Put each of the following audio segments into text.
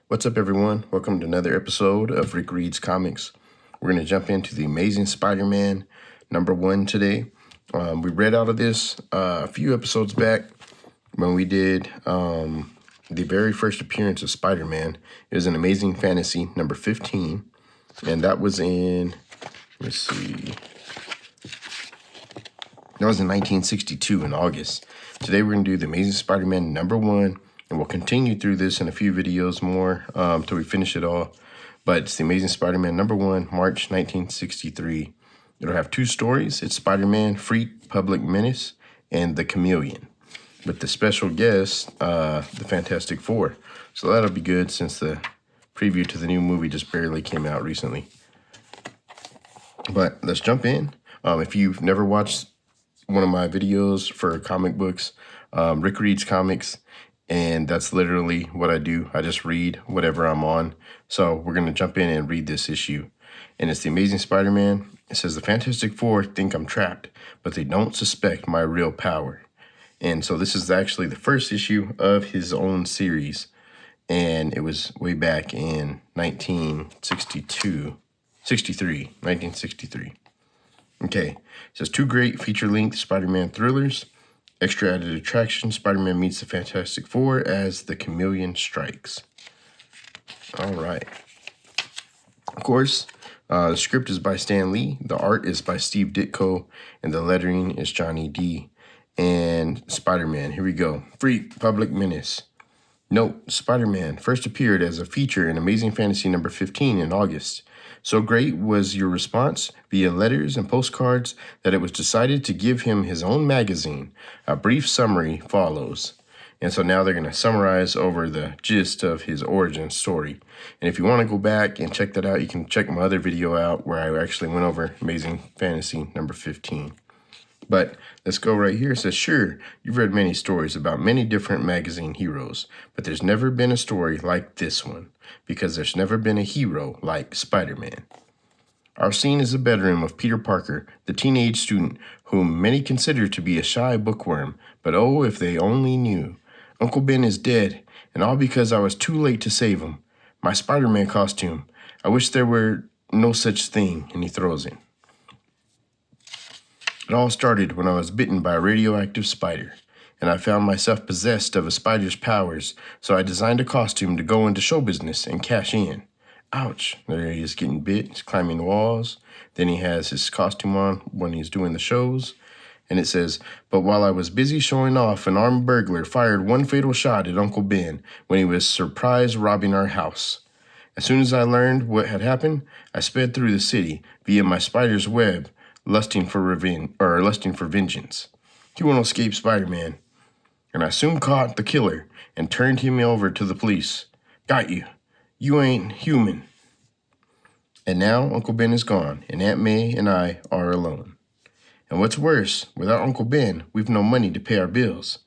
What's up, everyone? Welcome to another episode of Rick Reads Comics. We're going to jump into the Amazing Spider-Man #1 today. We read out of this a few episodes back when we did the very first appearance of Spider-Man. It was an Amazing Fantasy number 15, and that was in, let's see, that was in 1962 in August. Today we're going to do the Amazing Spider-Man #1. And we'll continue through this in a few videos more till we finish it all. But it's the Amazing Spider-Man #1, March 1963. It'll have two stories. It's Spider-Man, Freak, Public Menace, and the Chameleon. With the special guest, the Fantastic Four. So that'll be good since the preview to the new movie just barely came out recently. But let's jump in. If you've never watched one of my videos for comic books, Rick Reads Comics, and that's literally what I do. I just read whatever I'm on. So we're going to jump in and read this issue. And it's the Amazing Spider-Man. It says, the Fantastic Four think I'm trapped, but they don't suspect my real power. And so this is actually the first issue of his own series. And it was way back in 1963. Okay, it says, two great feature-length Spider-Man thrillers. Extra added attraction, Spider-Man meets the Fantastic Four as the Chameleon Strikes. All right. Of course, the script is by Stan Lee, the art is by Steve Ditko, and the lettering is Johnny D. And Spider-Man, here we go. Freak, Public Menace. Note, Spider-Man first appeared as a feature in Amazing Fantasy number 15 in August. So great was your response via letters and postcards that it was decided to give him his own magazine. A brief summary follows. And so now they're going to summarize over the gist of his origin story. And if you want to go back and check that out, you can check my other video out where I actually went over Amazing Fantasy number 15. But let's go right here. It says, sure, you've read many stories about many different magazine heroes, but there's never been a story like this one, because there's never been a hero like Spider-Man. Our scene is the bedroom of Peter Parker, the teenage student whom many consider to be a shy bookworm, but oh, if they only knew. Uncle Ben is dead, and all because I was too late to save him. My Spider-Man costume. I wish there were no such thing, and he throws it. It all started when I was bitten by a radioactive spider, and I found myself possessed of a spider's powers, so I designed a costume to go into show business and cash in. Ouch, there he is getting bit, he's climbing walls, then he has his costume on when he's doing the shows, and it says, but while I was busy showing off, an armed burglar fired one fatal shot at Uncle Ben when he was surprise robbing our house. As soon as I learned what had happened, I sped through the city via my spider's web, lusting for vengeance. He won't escape Spider-Man. And I soon caught the killer and turned him over to the police. Got you. You ain't human. And now Uncle Ben is gone, and Aunt May and I are alone. And what's worse, without Uncle Ben, we've no money to pay our bills.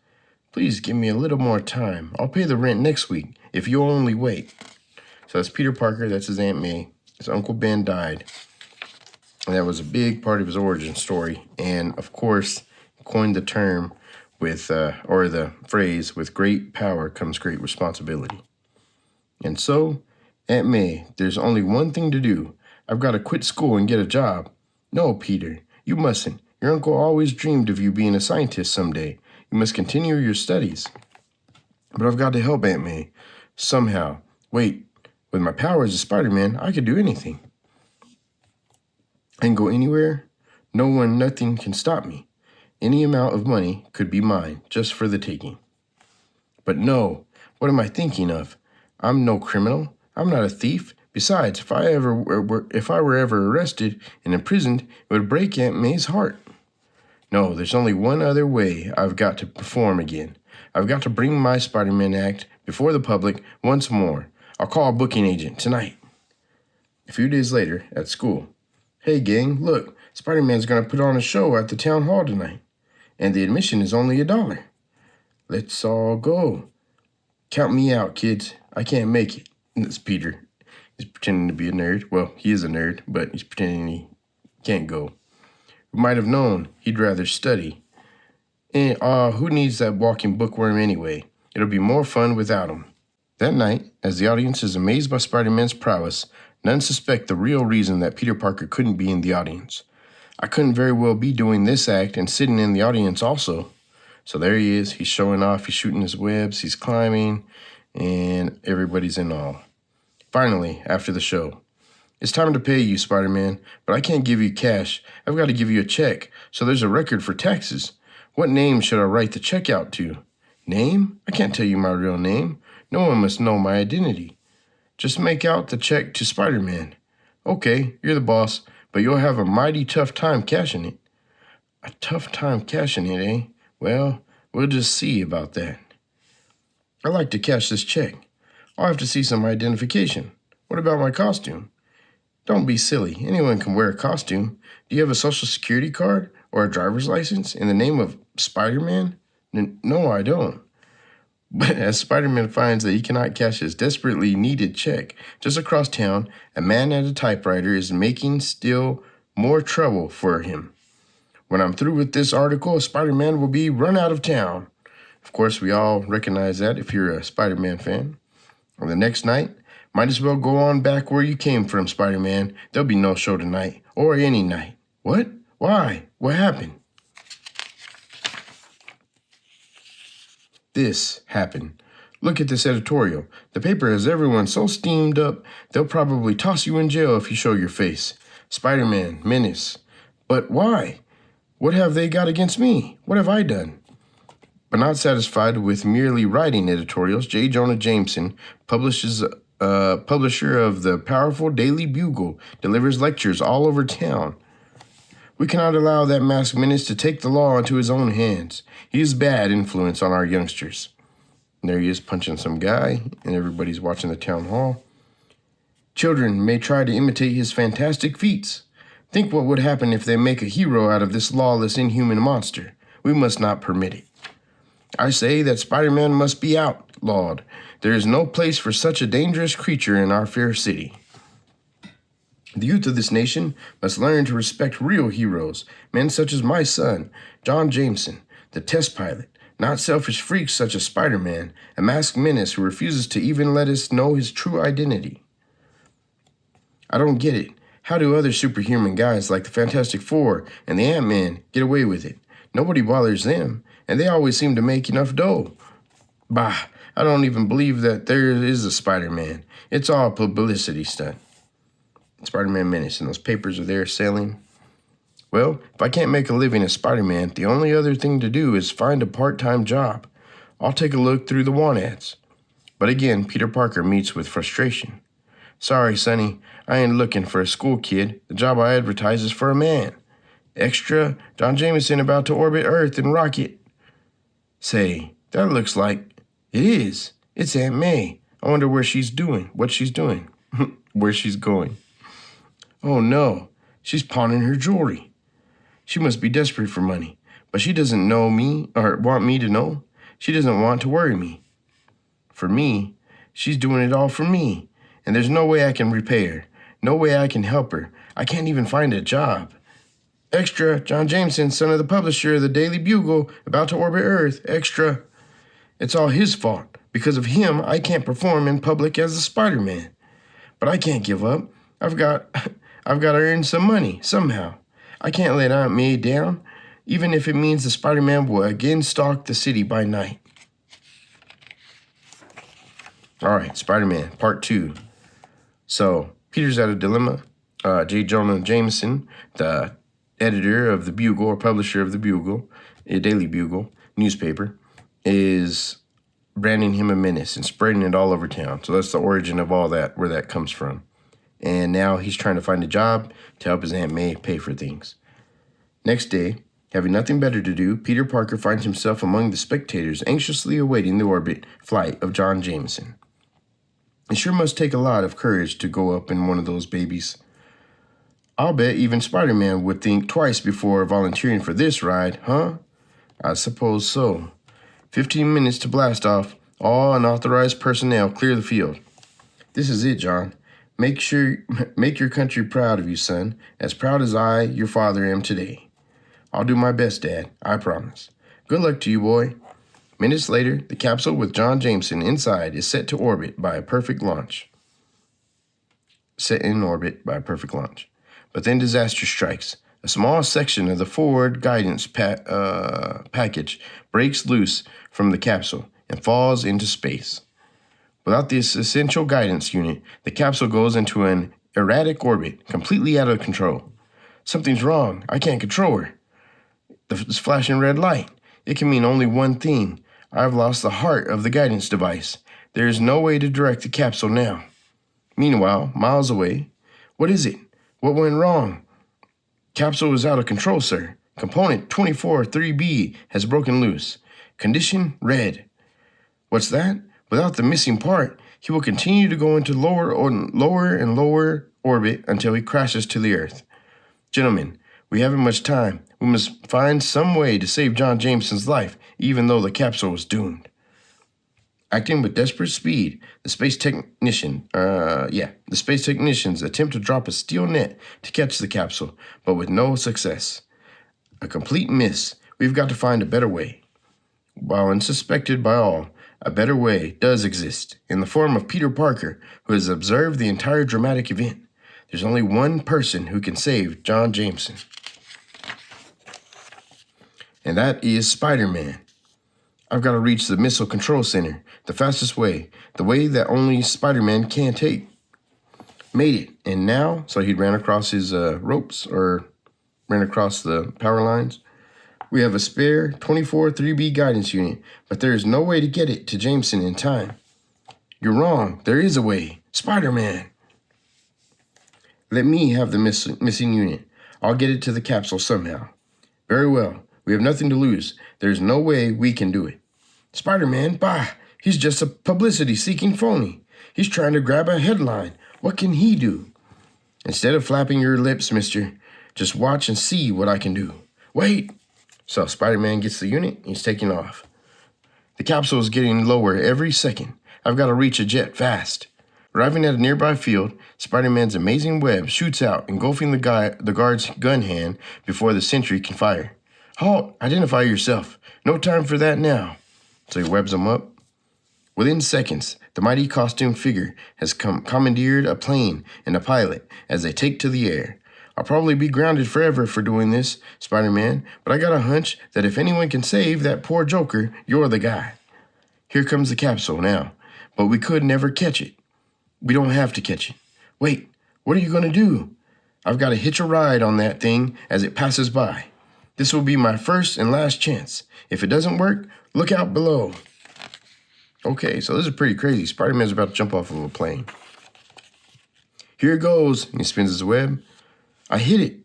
Please give me a little more time. I'll pay the rent next week if you'll only wait. So that's Peter Parker, that's his Aunt May. His Uncle Ben died. And that was a big part of his origin story. And of course, coined the term with, or the phrase, with great power comes great responsibility. And so, Aunt May, there's only one thing to do. I've got to quit school and get a job. No, Peter, you mustn't. Your uncle always dreamed of you being a scientist someday. You must continue your studies. But I've got to help Aunt May. Somehow. Wait, with my powers as Spider-Man, I could do anything. And go anywhere, nothing can stop me. Any amount of money could be mine, just for the taking. But no, what am I thinking of? I'm no criminal. I'm not a thief. Besides, if I were ever arrested and imprisoned, it would break Aunt May's heart. No, there's only one other way I've got to perform again. I've got to bring my Spider-Man act before the public once more. I'll call a booking agent tonight. A few days later, at school. Hey, gang, look, Spider-Man's going to put on a show at the town hall tonight, and the admission is only $1. Let's all go. Count me out, kids. I can't make it. And that's Peter. He's pretending to be a nerd. Well, he is a nerd, but he's pretending he can't go. We might have known he'd rather study. And who needs that walking bookworm anyway? It'll be more fun without him. That night, as the audience is amazed by Spider-Man's prowess, none suspect the real reason that Peter Parker couldn't be in the audience. I couldn't very well be doing this act and sitting in the audience also. So there he is. He's showing off. He's shooting his webs. He's climbing. And everybody's in awe. Finally, after the show, it's time to pay you, Spider-Man, but I can't give you cash. I've got to give you a check, so there's a record for taxes. What name should I write the check out to? Name? I can't tell you my real name. No one must know my identity. Just make out the check to Spider-Man. Okay, you're the boss, but you'll have a mighty tough time cashing it. A tough time cashing it, eh? Well, we'll just see about that. I'd like to cash this check. I'll have to see some identification. What about my costume? Don't be silly. Anyone can wear a costume. Do you have a social security card or a driver's license in the name of Spider-Man? No, I don't. But as Spider-Man finds that he cannot cash his desperately needed check, just across town, a man at a typewriter is making still more trouble for him. When I'm through with this article, Spider-Man will be run out of town. Of course, we all recognize that if you're a Spider-Man fan. On the next night, might as well go on back where you came from, Spider-Man. There'll be no show tonight, or any night. What? Why? What happened? This happened. Look at this editorial. The paper has everyone so steamed up, they'll probably toss you in jail if you show your face. Spider-Man, Menace. But why? What have they got against me? What have I done? But not satisfied with merely writing editorials, J. Jonah Jameson, publisher of the powerful Daily Bugle, delivers lectures all over town. We cannot allow that masked menace to take the law into his own hands. He is bad influence on our youngsters. And there he is punching some guy, and everybody's watching the town hall. Children may try to imitate his fantastic feats. Think what would happen if they make a hero out of this lawless, inhuman monster. We must not permit it. I say that Spider-Man must be outlawed. There is no place for such a dangerous creature in our fair city. The youth of this nation must learn to respect real heroes, men such as my son, John Jameson, the test pilot, not selfish freaks such as Spider-Man, a masked menace who refuses to even let us know his true identity. I don't get it. How do other superhuman guys like the Fantastic Four and the Ant-Man get away with it? Nobody bothers them, and they always seem to make enough dough. Bah, I don't even believe that there is a Spider-Man. It's all a publicity stunt. Spider-Man Menace, and those papers are there selling. Well, if I can't make a living as Spider-Man, the only other thing to do is find a part-time job. I'll take a look through the want ads. But again, Peter Parker meets with frustration. Sorry, Sonny, I ain't looking for a school kid. The job I advertise is for a man. Extra, John Jameson about to orbit Earth in rocket. Say, that looks like... It is. It's Aunt May. I wonder where she's doing, what she's doing, where she's going. Oh no, she's pawning her jewelry. She must be desperate for money, but she doesn't know me or want me to know. She doesn't want to worry me. For me, she's doing it all for me, and there's no way I can repay her, no way I can help her. I can't even find a job. Extra, John Jameson, son of the publisher of the Daily Bugle, about to orbit Earth. Extra. It's all his fault. Because of him, I can't perform in public as a Spider-Man. But I can't give up. I've got to earn some money, somehow. I can't let Aunt May down, even if it means the Spider-Man will again stalk the city by night. All right, Spider-Man, Part 2. So, Peter's at a dilemma. J. Jonah Jameson, the editor of the Bugle, or publisher of the Bugle, a Daily Bugle newspaper, is branding him a menace and spreading it all over town. So that's the origin of all that, where that comes from. And now he's trying to find a job to help his Aunt May pay for things. Next day, having nothing better to do, Peter Parker finds himself among the spectators anxiously awaiting the orbit flight of John Jameson. It sure must take a lot of courage to go up in one of those babies. I'll bet even Spider-Man would think twice before volunteering for this ride, huh? I suppose so. 15 minutes to blast off. All unauthorized personnel clear the field. This is it, John. Make your country proud of you, son. As proud as I, your father, am today. I'll do my best, Dad. I promise. Good luck to you, boy. Minutes later, the capsule with John Jameson inside is set in orbit by a perfect launch. But then disaster strikes. A small section of the forward guidance package breaks loose from the capsule and falls into space. Without this essential guidance unit, the capsule goes into an erratic orbit, completely out of control. Something's wrong. I can't control her. This flashing red light. It can mean only one thing. I've lost the heart of the guidance device. There is no way to direct the capsule now. Meanwhile, miles away, what is it? What went wrong? Capsule is out of control, sir. Component 24-3B has broken loose. Condition red. What's that? Without the missing part, he will continue to go into lower and lower orbit until he crashes to the Earth. Gentlemen, we haven't much time. We must find some way to save John Jameson's life, even though the capsule was doomed. Acting with desperate speed, the space technicians attempt to drop a steel net to catch the capsule, but with no success. A complete miss. We've got to find a better way. While unsuspected by all, a better way does exist, in the form of Peter Parker, who has observed the entire dramatic event. There's only one person who can save John Jameson. And that is Spider-Man. I've got to reach the Missile Control Center, the fastest way, the way that only Spider-Man can take. Made it, and now, so he ran across his ropes, or ran across the power lines. We have a spare 24-3B guidance unit, but there is no way to get it to Jameson in time. You're wrong, there is a way. Spider-Man! Let me have the missing unit. I'll get it to the capsule somehow. Very well. We have nothing to lose. There's no way we can do it. Spider-Man, bah! He's just a publicity-seeking phony. He's trying to grab a headline. What can he do? Instead of flapping your lips, mister, just watch and see what I can do. Wait! So Spider-Man gets the unit. He's taking off. The capsule is getting lower every second. I've got to reach a jet fast. Arriving at a nearby field, Spider-Man's amazing web shoots out, engulfing the guard's gun hand before the sentry can fire. Halt! Identify yourself. No time for that now. So he webs him up. Within seconds, the mighty costume figure has commandeered a plane and a pilot as they take to the air. I'll probably be grounded forever for doing this, Spider-Man, but I got a hunch that if anyone can save that poor Joker, you're the guy. Here comes the capsule now, but we could never catch it. We don't have to catch it. Wait, what are you going to do? I've got to hitch a ride on that thing as it passes by. This will be my first and last chance. If it doesn't work, look out below. Okay, so this is pretty crazy. Spider-Man's about to jump off of a plane. Here it goes. And he spins his web. I hit it.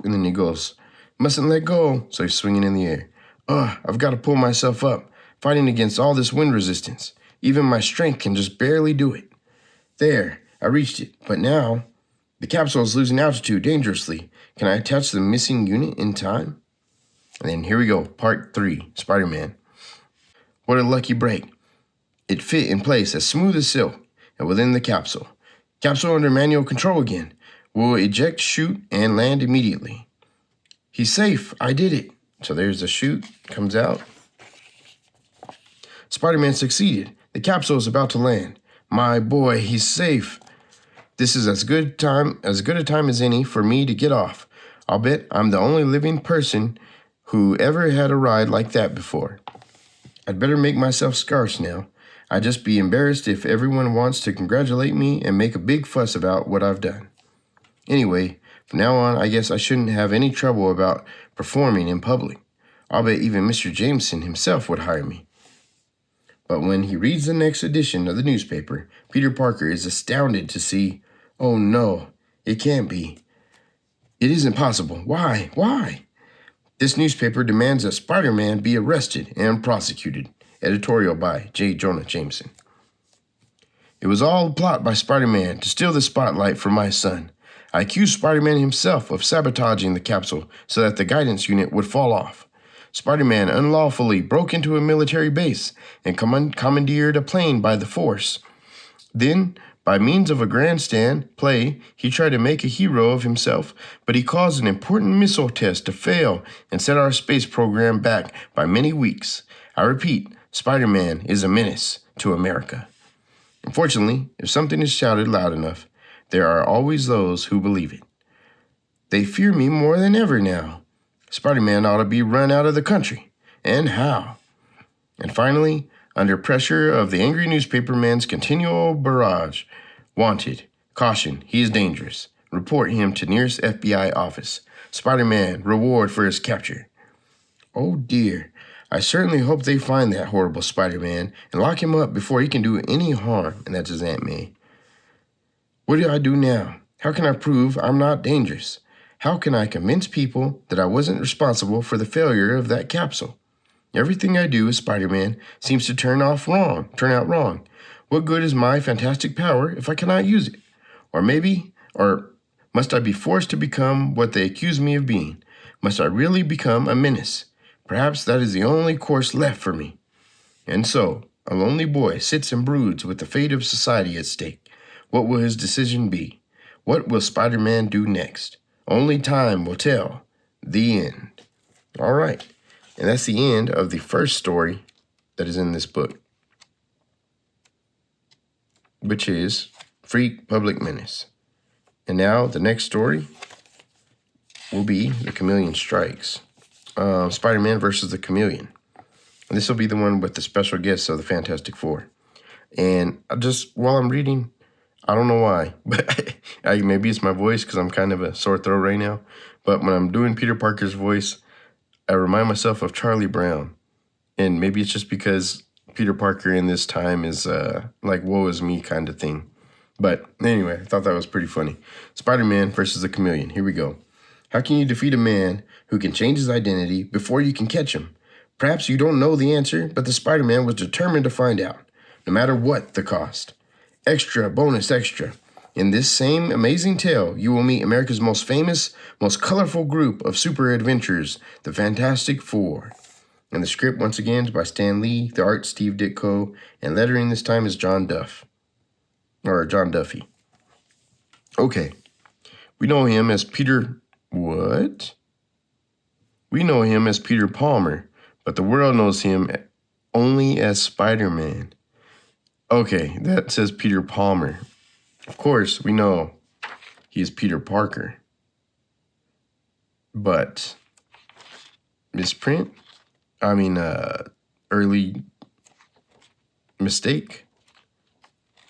And then he goes, mustn't let go. So he's swinging in the air. I've got to pull myself up, fighting against all this wind resistance. Even my strength can just barely do it. There, I reached it. But now, the capsule is losing altitude dangerously. Can I attach the missing unit in time? And then here we go, part 3, Spider-Man. What a lucky break. It fit in place as smooth as silk and within the capsule. Capsule under manual control again. Will eject, shoot, and land immediately. He's safe. I did it. So there's the chute. Comes out. Spider-Man succeeded. The capsule is about to land. My boy, he's safe. This is as good a time as any for me to get off. I'll bet I'm the only living person who ever had a ride like that before. I'd better make myself scarce now. I'd just be embarrassed if everyone wants to congratulate me and make a big fuss about what I've done. Anyway, from now on, I guess I shouldn't have any trouble about performing in public. I'll bet even Mr. Jameson himself would hire me. But when he reads the next edition of the newspaper, Peter Parker is astounded to see, oh no, it can't be. It isn't possible. Why? Why? This newspaper demands that Spider-Man be arrested and prosecuted. Editorial by J. Jonah Jameson. It was all a plot by Spider-Man to steal the spotlight from my son. I accused Spider-Man himself of sabotaging the capsule so that the guidance unit would fall off. Spider-Man unlawfully broke into a military base and commandeered a plane by the force. Then, By means of a grandstand play, he tried to make a hero of himself, but he caused an important missile test to fail and set our space program back by many weeks. I repeat, Spider-Man is a menace to America. Unfortunately, if something is shouted loud enough, there are always those who believe it. They fear me more than ever now. Spider-Man ought to be run out of the country. And how? And finally, under pressure of the angry newspaperman's continual barrage, wanted, caution, he is dangerous. Report him to nearest FBI office. Spider-Man, reward for his capture. Oh dear, I certainly hope they find that horrible Spider-Man and lock him up before he can do any harm. And that's his Aunt May. What do I do now? How can I prove I'm not dangerous? How can I convince people that I wasn't responsible for the failure of that capsule? Everything I do as Spider-Man seems to turn out wrong. What good is my fantastic power if I cannot use it? Or must I be forced to become what they accuse me of being? Must I really become a menace? Perhaps that is the only course left for me. And so, a lonely boy sits and broods with the fate of society at stake. What will his decision be? What will Spider-Man do next? Only time will tell. The end. All right. And that's the end of the first story that is in this book, which is Freak Public Menace. And now the next story will be The Chameleon Strikes. Spider-Man versus the Chameleon. And this will be the one with the special guests of the Fantastic Four. And while I'm reading, I don't know why, but maybe it's my voice because I'm kind of a sore throat right now. But when I'm doing Peter Parker's voice, I remind myself of Charlie Brown. And maybe it's just because Peter Parker in this time is like woe is me kind of thing. But anyway, I thought that was pretty funny. Spider-Man versus the Chameleon. Here we go. How can you defeat a man who can change his identity before you can catch him? Perhaps you don't know the answer, but the Spider-Man was determined to find out, no matter what the cost. Extra, bonus, extra. In this same amazing tale, you will meet America's most famous, most colorful group of super adventurers, the Fantastic Four. And the script, once again, is by Stan Lee, the art, Steve Ditko, and lettering this time is John Duffy. Okay. We know him as Peter... What? We know him as Peter Palmer, but the world knows him only as Spider-Man. Okay, that says Peter Palmer. Of course, we know he is Peter Parker. But misprint? Early mistake?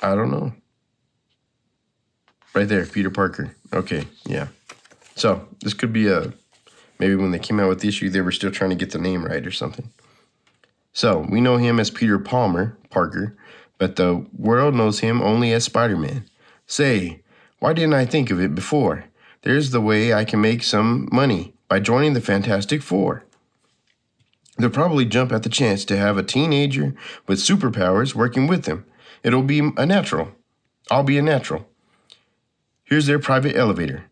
I don't know. Right there, Peter Parker. Okay, yeah. So this could be maybe when they came out with the issue, they were still trying to get the name right or something. So we know him as Peter Parker, but the world knows him only as Spider-Man. Say, why didn't I think of it before? There's the way I can make some money by joining the Fantastic Four. They'll probably jump at the chance to have a teenager with superpowers working with them. It'll be a natural. I'll be a natural. Here's their private elevator.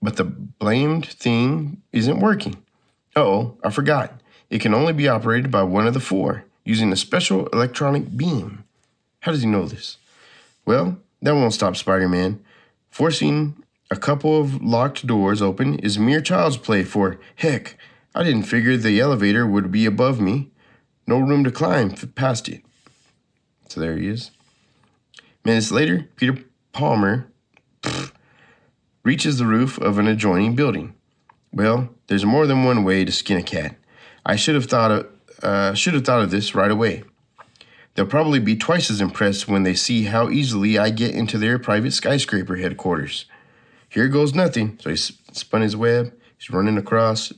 But the blamed thing isn't working. Uh-oh, I forgot. It can only be operated by one of the four, using a special electronic beam. How does he know this? Well, that won't stop Spider-Man. Forcing a couple of locked doors open is mere child's play for, heck, I didn't figure the elevator would be above me. No room to climb past it. So there he is. Minutes later, Peter Palmer reaches the roof of an adjoining building. Well, there's more than one way to skin a cat. I should have thought of this right away. They'll probably be twice as impressed when they see how easily I get into their private skyscraper headquarters. Here goes nothing. So he spun his web. He's running across.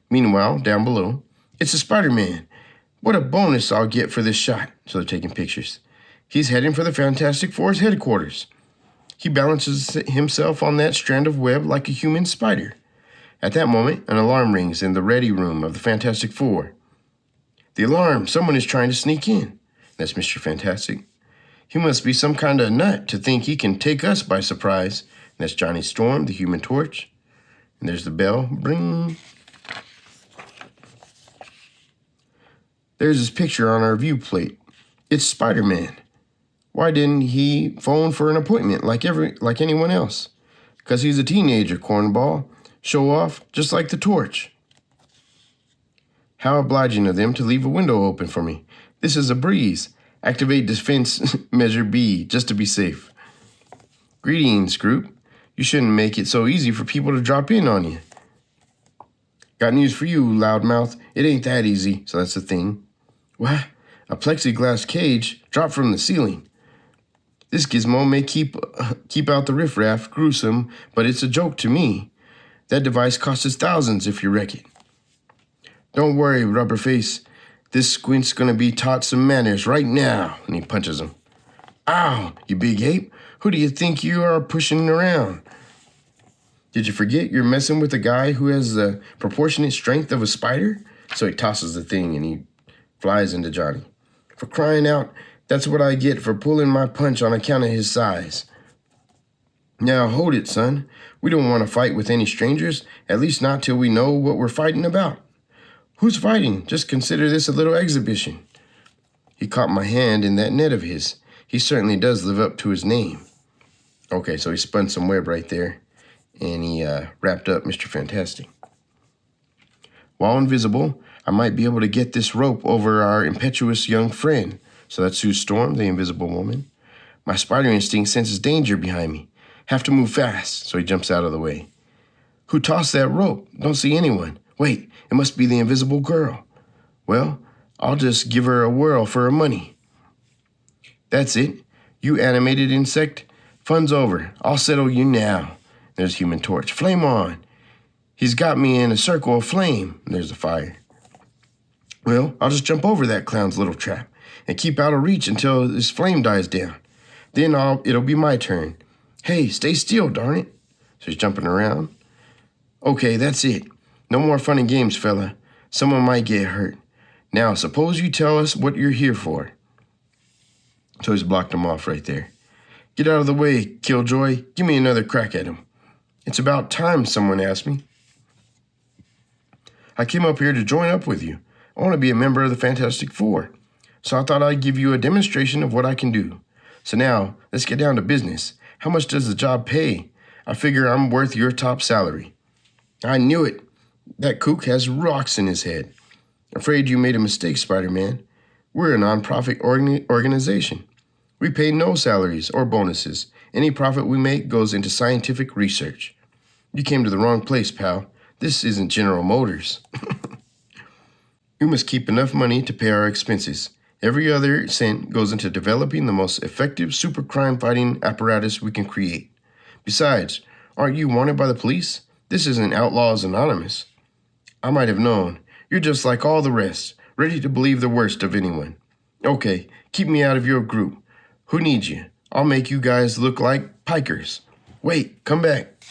Meanwhile, down below, it's a Spider-Man. What a bonus I'll get for this shot. So they're taking pictures. He's heading for the Fantastic Four's headquarters. He balances himself on that strand of web like a human spider. At that moment, an alarm rings in the ready room of the Fantastic Four. The alarm! Someone is trying to sneak in. That's Mr. Fantastic. He must be some kind of nut to think he can take us by surprise. And that's Johnny Storm, the Human Torch. And there's the bell. Bring. There's his picture on our view plate. It's Spider-Man. Why didn't he phone for an appointment like anyone else? 'Cause he's a teenager, cornball. Show off, just like the torch. How obliging of them to leave a window open for me. This is a breeze. Activate defense measure B, just to be safe. Greetings, group. You shouldn't make it so easy for people to drop in on you. Got news for you, loudmouth. It ain't that easy, so that's the thing. What? A plexiglass cage dropped from the ceiling. This gizmo may keep out the riffraff, gruesome, but it's a joke to me. That device costs us thousands if you wreck it. Don't worry, Rubberface. This squint's gonna be taught some manners right now. And he punches him. Ow, you big ape. Who do you think you are pushing around? Did you forget you're messing with a guy who has the proportionate strength of a spider? So he tosses the thing and he flies into Johnny. For crying out, that's what I get for pulling my punch on account of his size. Now hold it, son. We don't want to fight with any strangers, at least not till we know what we're fighting about. Who's fighting? Just consider this a little exhibition. He caught my hand in that net of his. He certainly does live up to his name. Okay, so he spun some web right there, and he wrapped up Mr. Fantastic. While invisible, I might be able to get this rope over our impetuous young friend. So that's Sue Storm, the invisible woman. My spider instinct senses danger behind me. Have to move fast, so he jumps out of the way. Who tossed that rope? Don't see anyone. Wait, it must be the invisible girl. Well, I'll just give her a whirl for her money. That's it. You animated insect. Fun's over. I'll settle you now. There's Human Torch. Flame on. He's got me in a circle of flame. There's the fire. Well, I'll just jump over that clown's little trap and keep out of reach until this flame dies down. Then it'll be my turn. Hey, stay still, darn it. So he's jumping around. Okay, that's it. No more fun and games, fella. Someone might get hurt. Now, suppose you tell us what you're here for. So he's blocked him off right there. Get out of the way, Killjoy. Give me another crack at him. It's about time, someone asked me. I came up here to join up with you. I want to be a member of the Fantastic Four. So I thought I'd give you a demonstration of what I can do. So now, let's get down to business. How much does the job pay? I figure I'm worth your top salary. I knew it. That kook has rocks in his head. Afraid you made a mistake, Spider-Man. We're a non-profit organization. We pay no salaries or bonuses. Any profit we make goes into scientific research. You came to the wrong place, pal. This isn't General Motors. We must keep enough money to pay our expenses. Every other cent goes into developing the most effective super crime fighting apparatus we can create. Besides, aren't you wanted by the police? This isn't Outlaws Anonymous. I might have known. You're just like all the rest, ready to believe the worst of anyone. Okay, keep me out of your group. Who needs you? I'll make you guys look like pikers. Wait, come back.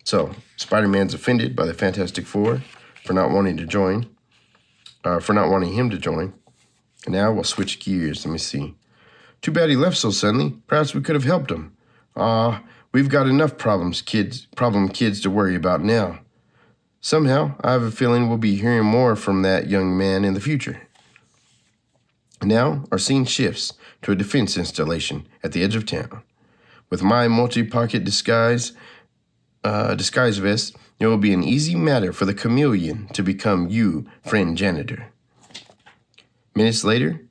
So, Spider-Man's offended by the Fantastic Four for not wanting him to join. And now we'll switch gears. Let me see. Too bad he left so suddenly. Perhaps we could have helped him. We've got enough problem kids to worry about now. Somehow, I have a feeling we'll be hearing more from that young man in the future. Now, our scene shifts to a defense installation at the edge of town. With my multi-pocket disguise vest, it will be an easy matter for the Chameleon to become you, friend janitor. Minutes later,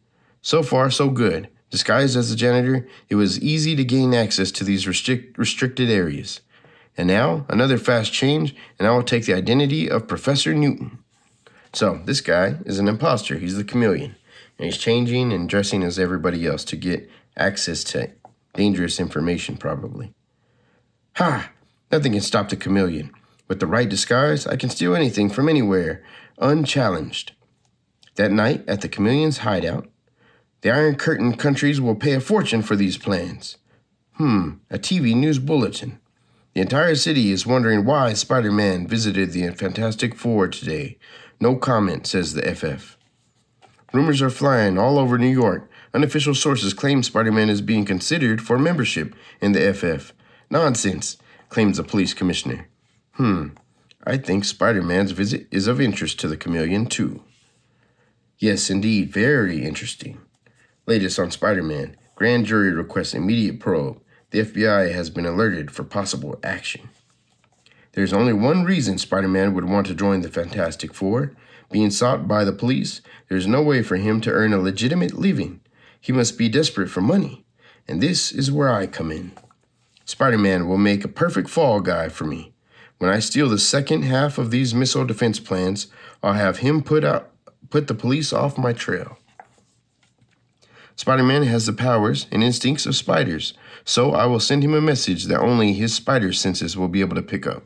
so far so good. Disguised as a janitor, it was easy to gain access to these restricted areas. And now, another fast change, and I will take the identity of Professor Newton. So, this guy is an imposter. He's the Chameleon. And he's changing and dressing as everybody else to get access to dangerous information, probably. Ha! Nothing can stop the Chameleon. With the right disguise, I can steal anything from anywhere, unchallenged. That night, at the Chameleon's hideout, the Iron Curtain countries will pay a fortune for these plans. A TV news bulletin. The entire city is wondering why Spider-Man visited the Fantastic Four today. No comment, says the FF. Rumors are flying all over New York. Unofficial sources claim Spider-Man is being considered for membership in the FF. Nonsense, claims the police commissioner. I think Spider-Man's visit is of interest to the Chameleon, too. Yes, indeed, very interesting. Latest on Spider-Man. Grand jury requests immediate probe. The FBI has been alerted for possible action. There's only one reason Spider-Man would want to join the Fantastic Four. Being sought by the police, there's no way for him to earn a legitimate living. He must be desperate for money. And this is where I come in. Spider-Man will make a perfect fall guy for me. When I steal the second half of these missile defense plans, I'll have him put the police off my trail. Spider-Man has the powers and instincts of spiders, so I will send him a message that only his spider senses will be able to pick up.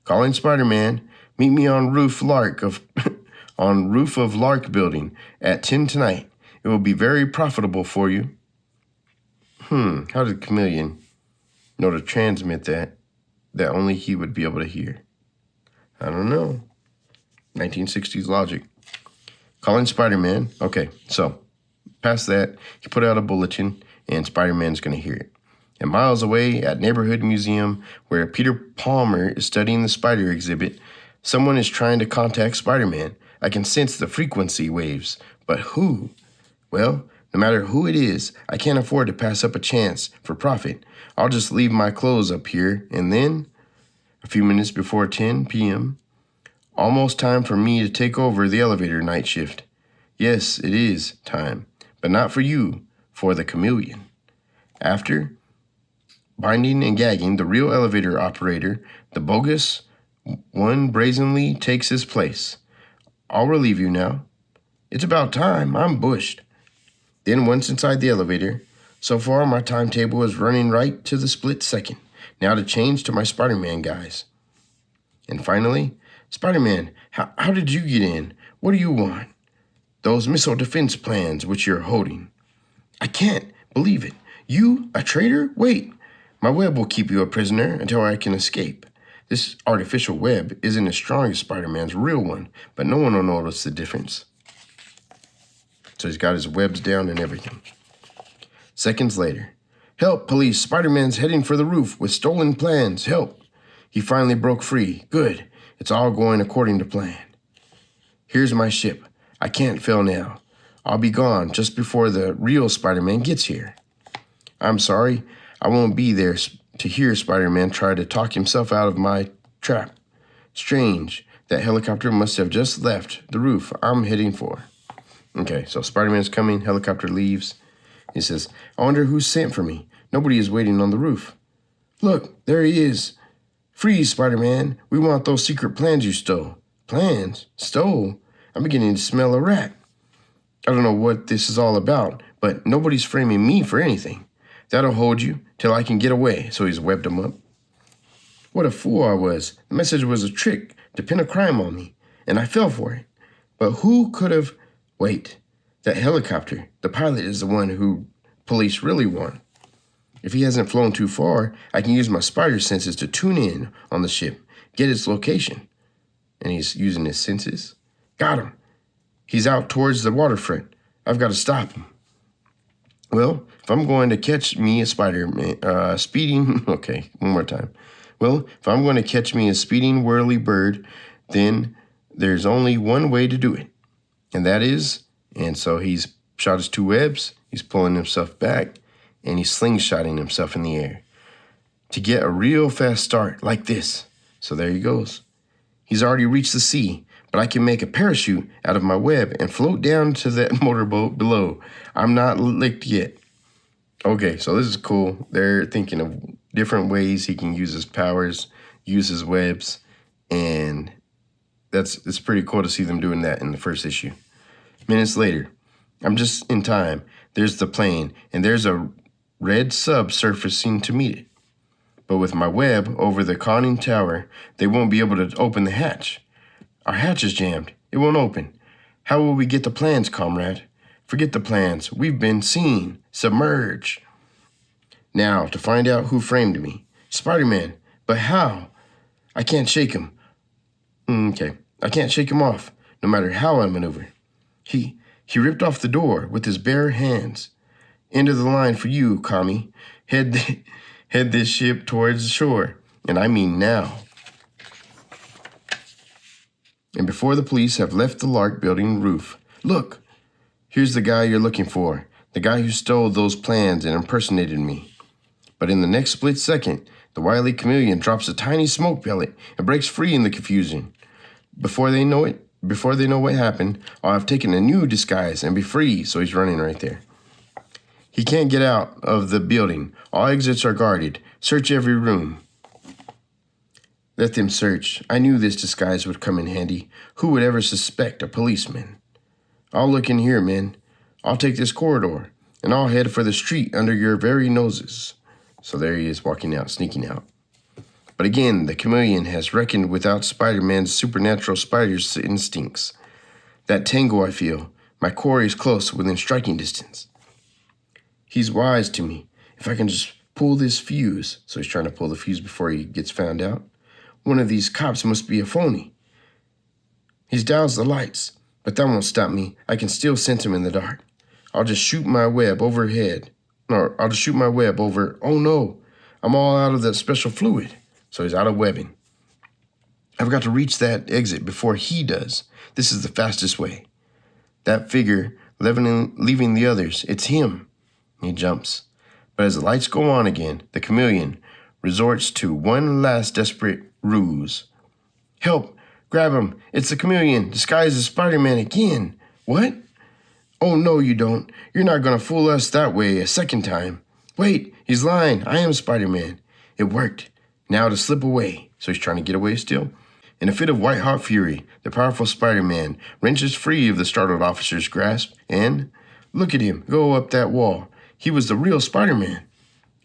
Calling Spider-Man, meet me on roof of Lark building at 10 tonight. It will be very profitable for you. How did Chameleon know to transmit that only he would be able to hear? I don't know. 1960s logic. Calling Spider-Man. Okay, so past that, he put out a bulletin, and Spider-Man's going to hear it. And miles away at Neighborhood Museum, where Peter Palmer is studying the spider exhibit, someone is trying to contact Spider-Man. I can sense the frequency waves, but who? Well, no matter who it is, I can't afford to pass up a chance for profit. I'll just leave my clothes up here, and then, a few minutes before 10 p.m., almost time for me to take over the elevator night shift. Yes, it is time, but not for you, for the chameleon. After binding and gagging the real elevator operator, the bogus one brazenly takes his place. I'll relieve you now. It's about time. I'm bushed. Then once inside the elevator, so far my timetable is running right to the split second. Now to change to my Spider-Man guys. And finally, Spider-Man, how did you get in? What do you want? Those missile defense plans which you're holding. I can't believe it. You, a traitor? Wait. My web will keep you a prisoner until I can escape. This artificial web isn't as strong as Spider-Man's real one, but no one will notice the difference. So he's got his webs down and everything. Seconds later. Help, police. Spider-Man's heading for the roof with stolen plans. Help. He finally broke free. Good. It's all going according to plan. Here's my ship. I can't fail now. I'll be gone just before the real Spider-Man gets here. I'm sorry. I won't be there to hear Spider-Man try to talk himself out of my trap. Strange. That helicopter must have just left the roof I'm heading for. Okay, so Spider-Man's coming. Helicopter leaves. He says, I wonder who sent for me. Nobody is waiting on the roof. Look, there he is. Freeze, Spider-Man. We want those secret plans you stole. Plans? Stole? I'm beginning to smell a rat. I don't know what this is all about, but nobody's framing me for anything. That'll hold you till I can get away. So he's webbed him up. What a fool I was. The message was a trick to pin a crime on me, and I fell for it. But who could have... Wait, that helicopter, the pilot is the one who police really want. If he hasn't flown too far, I can use my spider senses to tune in on the ship, get its location. And he's using his senses. Got him. He's out towards the waterfront. I've got to stop him. Well, if I'm going to catch me a Spider-Man, speeding... Okay, one more time. Well, if I'm going to catch me a speeding whirly bird, then there's only one way to do it. And that is... And so he's shot his two webs, he's pulling himself back, and he's slingshotting himself in the air to get a real fast start like this. So there he goes. He's already reached the sea, but I can make a parachute out of my web and float down to that motorboat below. I'm not licked yet. Okay, so this is cool. They're thinking of different ways he can use his powers, use his webs, and it's pretty cool to see them doing that in the first issue. Minutes later, I'm just in time. There's the plane, and there's a red sub surfacing to meet it. But with my web over the conning tower, they won't be able to open the hatch. Our hatch is jammed. It won't open. How will we get the plans, comrade? Forget the plans. We've been seen. Submerge. Now, to find out who framed me. Spider-Man. But how? I can't shake him. Okay. I can't shake him off, no matter how I maneuver. He ripped off the door with his bare hands. End of the line for you, commie. Head this ship towards the shore. And I mean now. And before the police have left the Lark building roof, look, here's the guy you're looking for. the guy who stole those plans and impersonated me. But in the next split second, the wily chameleon drops a tiny smoke pellet and breaks free in the confusion. Before they know what happened, I'll have taken a new disguise and be free, so he's running right there. He can't get out of the building. All exits are guarded. Search every room. Let them search. I knew this disguise would come in handy. Who would ever suspect a policeman? I'll look in here, men. I'll take this corridor, and I'll head for the street under your very noses. So there he is, walking out, sneaking out. But again, the chameleon has reckoned without Spider-Man's supernatural spider's instincts. That tango I feel, my quarry is close, within striking distance. He's wise to me. If I can just pull this fuse. So he's trying to pull the fuse before he gets found out. One of these cops must be a phony. He's doused the lights, but that won't stop me. I can still sense him in the dark. I'll just shoot my web overhead. Or I'll just shoot my web over. Oh no, I'm all out of that special fluid. So he's out of webbing. I've got to reach that exit before he does. This is the fastest way. That figure leaving the others, it's him. He jumps. But as the lights go on again, the chameleon resorts to one last desperate ruse. Help! Grab him! It's the chameleon, disguised as Spider-Man again. What? Oh, no, you don't. You're not going to fool us that way a second time. Wait, he's lying. I am Spider-Man. It worked. Now to slip away. So he's trying to get away still. In a fit of white-hot fury, the powerful Spider-Man wrenches free of the startled officer's grasp and, look at him, go up that wall. He was the real Spider-Man.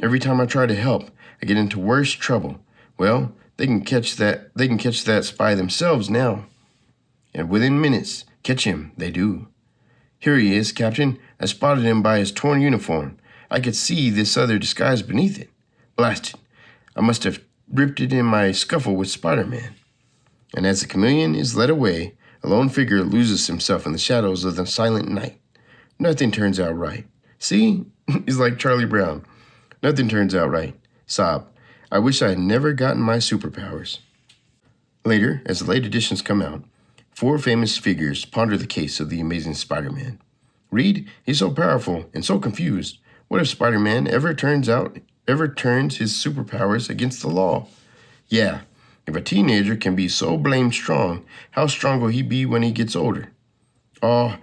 Every time I try to help, I get into worse trouble. Well, they can catch that spy themselves now. And within minutes, catch him, they do. Here he is, Captain. I spotted him by his torn uniform. I could see this other disguise beneath it. Blasted. I must have ripped it in my scuffle with Spider-Man. And as the chameleon is led away, a lone figure loses himself in the shadows of the silent night. Nothing turns out right. See? He's like Charlie Brown. Nothing turns out right. Sob. I wish I had never gotten my superpowers. Later, as the late editions come out, 4 famous figures ponder the case of the Amazing Spider-Man. Reed, he's so powerful and so confused. What if Spider-Man ever turns his superpowers against the law? Yeah, if a teenager can be so blamed strong, how strong will he be when he gets older? Oh,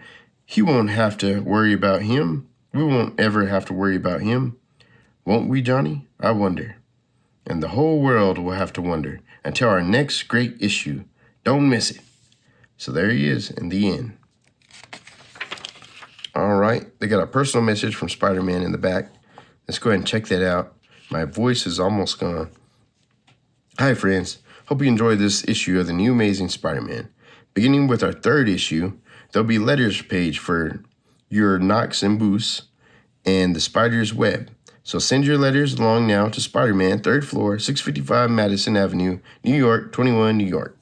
he won't have to worry about him. We won't ever have to worry about him. Won't we, Johnny? I wonder. And the whole world will have to wonder until our next great issue. Don't miss it. So there he is in the end. All right, they got a personal message from Spider-Man in the back. Let's go ahead and check that out. My voice is almost gone. Hi, friends. Hope you enjoyed this issue of the new Amazing Spider-Man. Beginning with our 3rd issue, there'll be letters page for your knocks and boosts and the spider's web. So send your letters along now to Spider-Man, 3rd floor, 655 Madison Avenue, New York, 21, New York.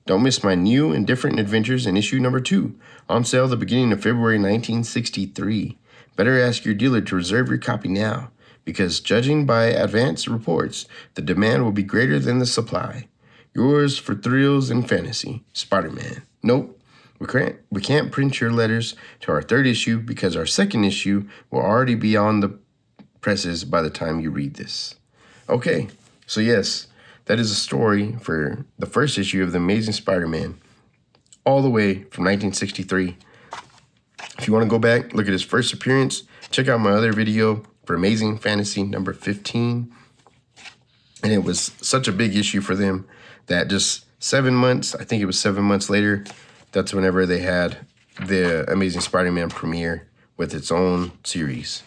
Don't miss my new and different adventures in issue number 2, on sale the beginning of February 1963. Better ask your dealer to reserve your copy now, because judging by advance reports, the demand will be greater than the supply. Yours for thrills and fantasy, Spider-Man. Nope, we can't print your letters to our 3rd issue because our 2nd issue will already be on the presses by the time you read this. Okay, so yes, that is a story for the 1st issue of The Amazing Spider-Man, all the way from 1963. If you want to go back, look at his first appearance, check out my other video for Amazing Fantasy number 15. And it was such a big issue for them that just 7 months, I think it was 7 months later, that's whenever they had the Amazing Spider-Man premiere with its own series.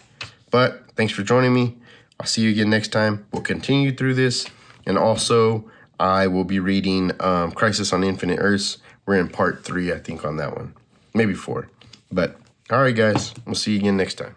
But thanks for joining me. I'll see you again next time. We'll continue through this. And also, I will be reading Crisis on Infinite Earths. We're in part 3, I think, on that one. Maybe 4. But, all right, guys. We'll see you again next time.